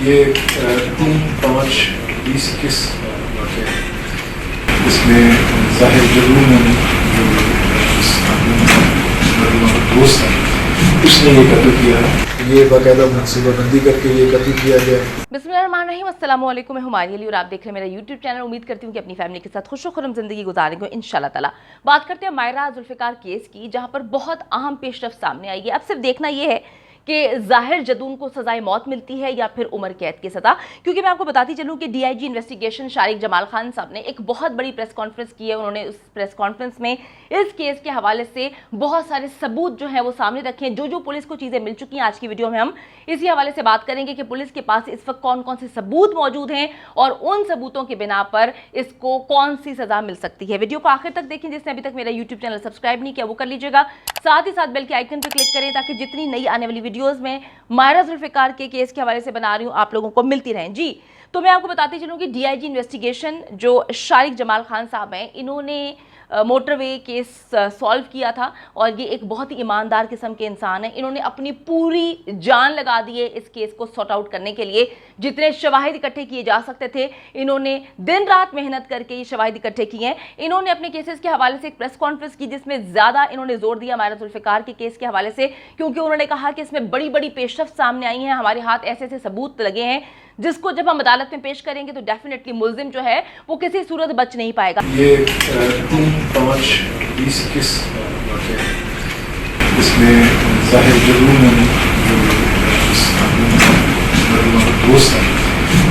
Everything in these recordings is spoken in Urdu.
یہ 3/5/2021 واقعہ ہے، اس میں ظاہر جدون جو دوست ہے اس نے یہ قتل کیا ہے، یہ باقاعدہ منصوبہ بندی کر کے یہ قتل کیا گیا ہے۔ بسم اللہ الرحمن الرحیم، السلام علیکم، میں ہماری علی اور آپ دیکھ رہے ہیں میرا یوٹیوب چینل۔ امید کرتی ہوں کہ اپنی فیملی کے ساتھ خوش و خرم زندگی گزاریں گے انشاءاللہ تعالی۔ بات کرتے ہیں مائرہ ذوالفقار کیس کی، جہاں پر بہت اہم پیش رفت سامنے آئی ہے۔ اب صرف دیکھنا یہ ہے کہ ظاہر جدون کو سزائے موت ملتی ہے یا پھر عمر قید کی سزا، کیونکہ میں آپ کو بتاتی چلوں کہ D I G investigation Shariq Jamal Khan صاحب نے ایک بہت بڑی پریس کانفرنس کی ہے۔ انہوں نے اس پریس کانفرنس میں اس کیس کے حوالے سے بہت سارے ثبوت جو ہیں وہ سامنے رکھے ہیں، جو پولیس کو چیزیں مل چکی ہیں۔ آج کی ویڈیو میں ہم اسی حوالے سے بات کریں گے کہ پولیس کے پاس اس وقت کون کون سے ثبوت موجود ہیں اور ان ثبوتوں کی بنا پر اس کو کون سی سزا مل سکتی ہے۔ ویڈیو کو آخر تک دیکھیں، جس نے ابھی تک میرا یوٹیوب چینل سبسکرائب نہیں کیا وہ کر لیجیے گا، ساتھ ہی ساتھ بیل کے آئیکن پہ کلک کریں تاکہ جتنی نئی آنے والی ویڈیوز میں مائرہ ذوالفقار کے کیس کے حوالے سے بنا رہی ہوں آپ لوگوں کو ملتی رہیں۔ جی تو میں آپ کو بتاتی چلوں کہ ڈی آئی جی انویسٹیگیشن جو شارق جمال خان صاحب ہیں، انہوں نے موٹر وے کیس سالو کیا تھا اور یہ ایک بہت ہی ایماندار قسم کے انسان ہیں۔ انہوں نے اپنی پوری جان لگا دی ہے اس کیس کو سارٹ آؤٹ کرنے کے لیے۔ جتنے شواہد اکٹھے کیے جا سکتے تھے انہوں نے دن رات محنت کر کے یہ شواہد اکٹھے کیے ہیں۔ انہوں نے اپنے کیسز کے حوالے سے ایک پریس کانفرنس کی جس میں زیادہ انہوں نے زور دیا مائرہ ذوالفقار کے کیس کے حوالے سے، کیونکہ انہوں نے کہا کہ اس میں بڑی بڑی پیش رفت سامنے آئی ہیں، ہمارے ہاتھ ایسے ایسے ثبوت لگے ہیں جس کو جب ہم عدالت میں پیش کریں گے تو ڈیفینیٹلی ملزم جو ہے وہ کسی صورت بچ نہیں پائے گا۔ یہ 3/5/2021 واقعہ ہے، اس میں ظاہر جدون جو دوست ہے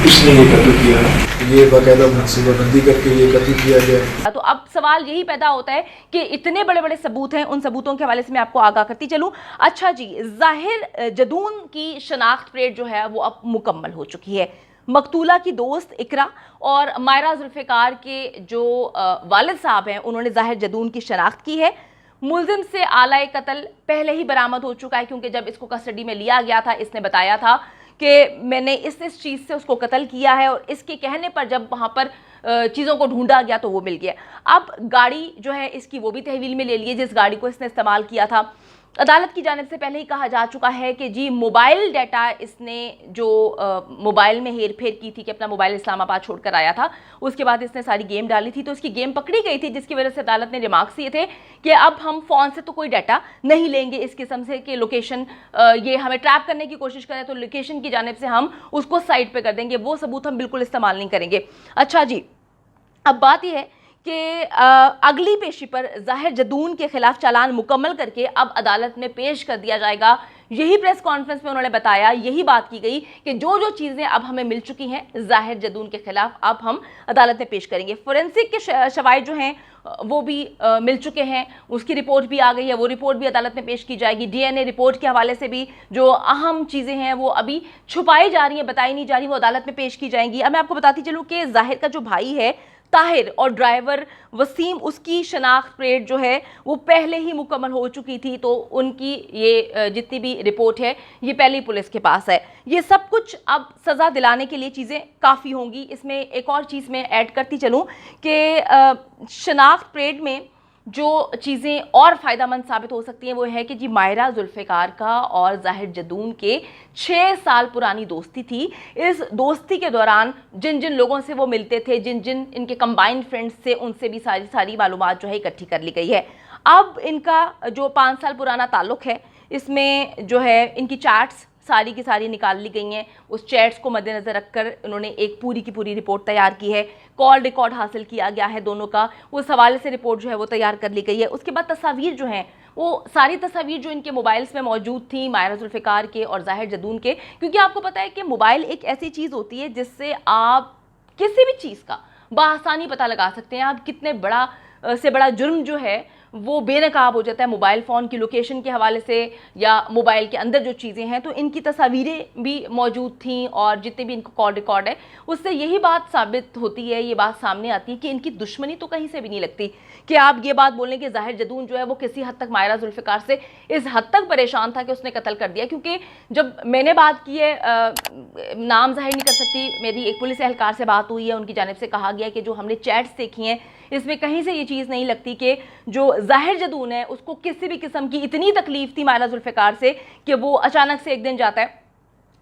اس نے یہ قتل کیا ہے، یہ باقاعدہ منصوبہ بندی کر کے یہ قتل کیا گیا ہے۔ تو اب سوال یہی پیدا ہوتا ہے کہ اتنے بڑے بڑے ثبوت ہیں، ان ثبوتوں کے حوالے سے میں آپ کو آگاہ کرتی چلوں۔ اچھا جی، ظاہر جدون کی شناخت پریڈ جو ہے وہ اب مکمل ہو چکی ہے۔ مقتولہ کی دوست اقرا اور مائرہ ذوالفقار کے جو والد صاحب ہیں انہوں نے ظاہر جدون کی شناخت کی ہے۔ ملزم سے آلہ قتل پہلے ہی برآمد ہو چکا ہے، کیونکہ جب اس کو کسٹڈی میں لیا گیا تھا اس نے بتایا تھا کہ میں نے اس چیز سے اس کو قتل کیا ہے، اور اس کے کہنے پر جب وہاں پر چیزوں کو ڈھونڈا گیا تو وہ مل گیا۔ اب گاڑی جو ہے اس کی وہ بھی تحویل میں لے لیے جس گاڑی کو اس نے استعمال کیا تھا۔ عدالت کی جانب سے پہلے ہی کہا جا چکا ہے کہ جی موبائل ڈیٹا اس نے جو موبائل میں ہیر پھیر کی تھی کہ اپنا موبائل اسلام آباد چھوڑ کر آیا تھا، اس کے بعد اس نے ساری گیم ڈالی تھی تو اس کی گیم پکڑی گئی تھی، جس کی وجہ سے عدالت نے ریمارکس دیے تھے کہ اب ہم فون سے تو کوئی ڈیٹا نہیں لیں گے اس قسم سے کہ لوکیشن یہ ہمیں ٹریپ کرنے کی کوشش کرے تو لوکیشن کی جانب سے ہم اس کو سائٹ پہ کر دیں گے، وہ ثبوت ہم بالکل استعمال نہیں کریں گے۔ اچھا جی، اب بات یہ ہے کہ اگلی پیشی پر ظاہر جدون کے خلاف چالان مکمل کر کے اب عدالت میں پیش کر دیا جائے گا۔ یہی پریس کانفرنس میں انہوں نے بتایا، یہی بات کی گئی کہ جو چیزیں اب ہمیں مل چکی ہیں ظاہر جدون کے خلاف اب ہم عدالت میں پیش کریں گے۔ فورینسک کے شواہد جو ہیں وہ بھی مل چکے ہیں، اس کی رپورٹ بھی آ گئی ہے، وہ رپورٹ بھی عدالت میں پیش کی جائے گی۔ ڈی این اے رپورٹ کے حوالے سے بھی جو اہم چیزیں ہیں وہ ابھی چھپائی جا رہی ہیں، بتائی نہیں جا رہی، وہ عدالت میں پیش کی جائیں گی۔ اب میں آپ کو بتاتی چلوں کہ ظاہر کا جو بھائی ہے طاہر اور ڈرائیور وسیم، اس کی شناخت پریڈ جو ہے وہ پہلے ہی مکمل ہو چکی تھی، تو ان کی یہ جتنی بھی رپورٹ ہے یہ پہلے ہی پولیس کے پاس ہے۔ یہ سب کچھ اب سزا دلانے کے لیے چیزیں کافی ہوں گی۔ اس میں ایک اور چیز میں ایڈ کرتی چلوں کہ شناخت پریڈ میں جو چیزیں اور فائدہ مند ثابت ہو سکتی ہیں وہ ہے کہ جی مائرہ ذوالفقار کا اور ظاہر جدون کے 6 سال پرانی دوستی تھی۔ اس دوستی کے دوران جن لوگوں سے وہ ملتے تھے، جن ان کے کمبائنڈ فرینڈز سے، ان سے بھی ساری معلومات جو ہے اکٹھی کر لی گئی ہے۔ اب ان کا جو 5 سال پرانا تعلق ہے اس میں جو ہے ان کی چیٹس ساری کی ساری نکال لی گئی ہیں۔ اس چیٹس کو مد نظر رکھ کر انہوں نے ایک پوری کی پوری رپورٹ تیار کی ہے، کال ریکارڈ حاصل کیا گیا ہے دونوں کا، اس حوالے سے رپورٹ جو ہے وہ تیار کر لی گئی ہے۔ اس کے بعد تصاویر جو ہیں وہ ساری تصاویر جو ان کے موبائلز میں موجود تھیں مائرہ ذوالفقار کے اور ظاہر جدون کے، کیونکہ آپ کو پتہ ہے کہ موبائل ایک ایسی چیز ہوتی ہے جس سے آپ کسی بھی چیز کا بآسانی پتہ لگا سکتے ہیں۔ آپ کتنے بڑا سے بڑا جرم جو ہے وہ بے نقاب ہو جاتا ہے موبائل فون کی لوکیشن کے حوالے سے یا موبائل کے اندر جو چیزیں ہیں۔ تو ان کی تصاویریں بھی موجود تھیں اور جتنے بھی ان کو کال ریکارڈ ہے اس سے یہی بات ثابت ہوتی ہے، یہ بات سامنے آتی ہے کہ ان کی دشمنی تو کہیں سے بھی نہیں لگتی کہ آپ یہ بات بولیں کہ ظاہر جدون جو ہے وہ کسی حد تک مائرہ ذوالفقار سے اس حد تک پریشان تھا کہ اس نے قتل کر دیا۔ کیونکہ جب میں نے بات کی ہے، نام ظاہر نہیں کر سکتی، میری ایک پولیس اہلکار سے بات ہوئی ہے، ان کی جانب سے کہا گیا کہ جو ہم نے چیٹس دیکھی ہیں اس میں کہیں سے یہ چیز نہیں لگتی کہ جو ظاہر جدون ہے اس کو کسی بھی قسم کی اتنی تکلیف تھی مائرہ ذوالفقار سے کہ وہ اچانک سے ایک دن جاتا ہے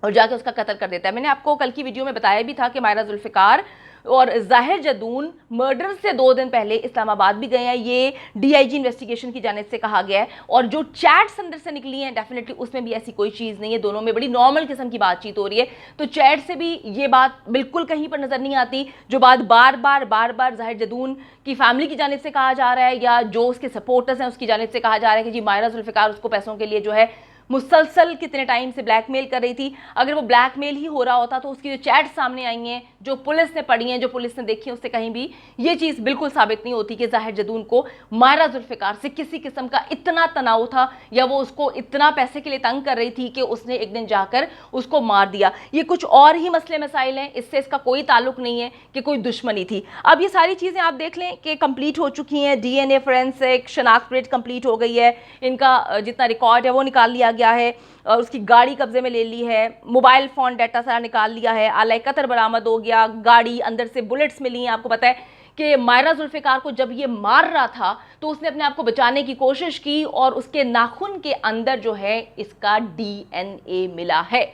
اور جا کے اس کا قتل کر دیتا ہے. میں نے آپ کو کل کی ویڈیو میں بتایا بھی تھا کہ ماہرہ ذوالفقار اور ظاہر جدون مرڈر سے 2 دن پہلے اسلام آباد بھی گئے ہیں. یہ ڈی آئی جی انویسٹیگیشن کی جانب سے کہا گیا ہے, اور جو چیٹس اندر سے نکلی ہیں ڈیفینیٹلی اس میں بھی ایسی کوئی چیز نہیں ہے. دونوں میں بڑی نارمل قسم کی بات چیت ہو رہی ہے. تو چیٹ سے بھی یہ بات بالکل کہیں پر نظر نہیں آتی. جو بات بار بار ظاہر جدون کی فیملی کی جانب سے کہا جا رہا ہے یا جو اس کے سپورٹرز ہیں اس کی جانب سے کہا جا رہا ہے کہ جی ماہرہ ذوالفقار اس کو پیسوں کے لیے جو ہے مسلسل کتنے ٹائم سے بلیک میل کر رہی تھی. اگر وہ بلیک میل ہی ہو رہا ہوتا تو اس کی جو چیٹ سامنے آئی ہیں, جو پولیس نے پڑھی ہیں, جو پولیس نے دیکھی ہیں, اس سے کہیں بھی یہ چیز بالکل ثابت نہیں ہوتی کہ ظاہر جدون کو ماہرہ ذوالفقار سے کسی قسم کا اتنا تناؤ تھا یا وہ اس کو اتنا پیسے کے لیے تنگ کر رہی تھی کہ اس نے ایک دن جا کر اس کو مار دیا. یہ کچھ اور ہی مسئلے مسائل ہیں, اس سے اس کا کوئی تعلق نہیں ہے کہ کوئی دشمنی تھی. اب یہ ساری چیزیں آپ دیکھ لیں کہ کمپلیٹ ہو چکی ہیں. ڈی این اے فورینسک شناخت ریٹ کمپلیٹ ہو گئی ہے. ان کا جتنا ریکارڈ ہے وہ نکال لیا گیا ہے, اور اس کی گاڑی قبضے میں لے لی ہے, موبائل فون ڈیٹا سارا نکال لیا ہے, آلہ قطر برآمد ہو گیا, گاڑی اندر سے بلٹس ملی ہیں. آپ کو پتہ ہے کہ ماہرہ ذوالفقار کو جب یہ مار رہا تھا تو اس نے اپنے آپ کو بچانے کی کوشش کی, اور اس کے ناخن کے اندر جو ہے اس کا ڈی این اے ملا ہے,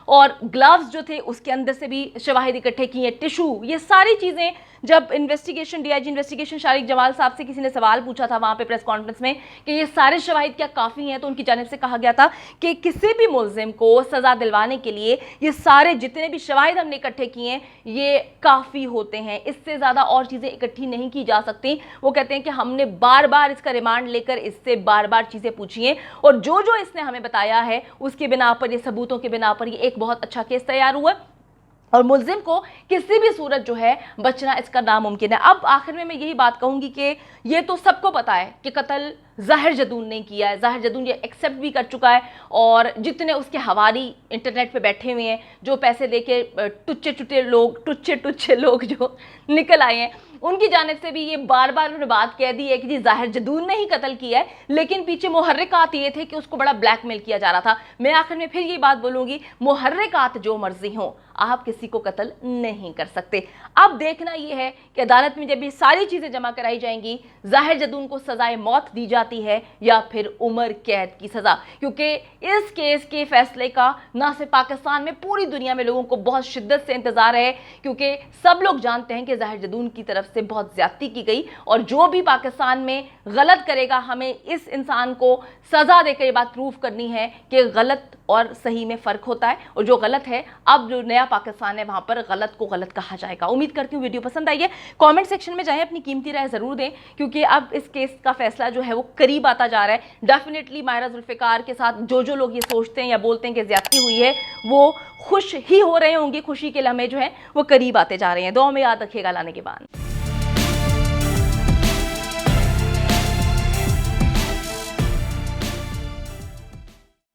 اور گلوز جو تھے اس کے اندر سے بھی شواہد اکٹھے کیے, ٹشو, یہ ساری چیزیں. جب investigation D I G investigation Shariq Jamal صاحب سے کسی نے سوال پوچھا تھا وہاں پہ پریس کانفرنس میں کہ یہ سارے شواہد کیا کافی ہیں, تو ان کی جانب سے کہا گیا تھا کہ کسی بھی ملزم کو سزا دلوانے کے لیے یہ سارے جتنے بھی شواہد ہم نے اکٹھے کیے ہیں یہ کافی ہوتے ہیں, اس سے زیادہ اور چیزیں اکٹھی نہیں کی جا سکتی. وہ کہتے ہیں کہ ہم نے بار بار اس کا ریمانڈ لے کر اس سے بار بار چیزیں پوچھی ہیں, اور جو اس نے ہمیں بتایا ہے اس کے بنا پر, یہ ثبوتوں کے بنا پر یہ ایک بہت اچھا کیس تیار ہوا, اور ملزم کو کسی بھی صورت جو ہے بچنا اس کا ناممکن ہے. اب آخر میں یہی بات کہوں گی کہ یہ تو سب کو پتا ہے کہ قتل ظاہر جدون نے کیا ہے. ظاہر جدون یہ ایکسیپٹ بھی کر چکا ہے, اور جتنے اس کے حوالی انٹرنیٹ پہ بیٹھے ہوئے ہیں, جو پیسے دے کے ٹچے لوگ جو نکل آئے ہیں, ان کی جانب سے بھی یہ بار بار انہوں نے بات کہہ دی ہے کہ جی ظاہر جدون نے ہی قتل کیا ہے, لیکن پیچھے محرکات یہ تھے کہ اس کو بڑا بلیک میل کیا جا رہا تھا. میں آخر میں پھر یہ بات بولوں گی, محرکات جو مرضی ہوں, آپ کسی کو قتل نہیں کر سکتے. اب دیکھنا یہ ہے کہ عدالت میں جب یہ ساری چیزیں جمع کرائی جائیں گی, ظاہر جدون کو سزائے موت دی جاتی ہے یا پھر عمر قید کی سزا, کیونکہ اس کیس کے فیصلے کا نہ صرف پاکستان میں پوری دنیا میں لوگوں کو بہت شدت سے انتظار ہے, کیونکہ سب لوگ جانتے ہیں کہ ظاہر جدون کی طرف سے بہت زیادتی کی گئی, اور جو بھی پاکستان میں غلط کرے گا ہمیں اس انسان کو سزا دے کر یہ بات پروف کرنی ہے کہ غلط اور صحیح میں فرق ہوتا ہے, اور جو غلط ہے اب جو نیا پاکستان ہے وہاں پر غلط کو غلط کہا جائے گا. امید کرتی ہوں ویڈیو پسند آئی ہے. کامنٹ سیکشن میں جائیں, اپنی قیمتی رائے ضرور دیں, کیونکہ اب اس کیس کا فیصلہ جو ہے وہ قریب آتا جا رہا ہے. ڈیفینیٹلی ماہرہ ذوالفقار کے ساتھ جو لوگ یہ سوچتے ہیں یا بولتے ہیں کہ زیادتی ہوئی ہے وہ خوش ہی ہو رہے ہوں گے, خوشی کے لمحے جو ہیں وہ قریب آتے جا رہے ہیں. دعاؤں میں یاد رکھیے گا. لانے کے بعد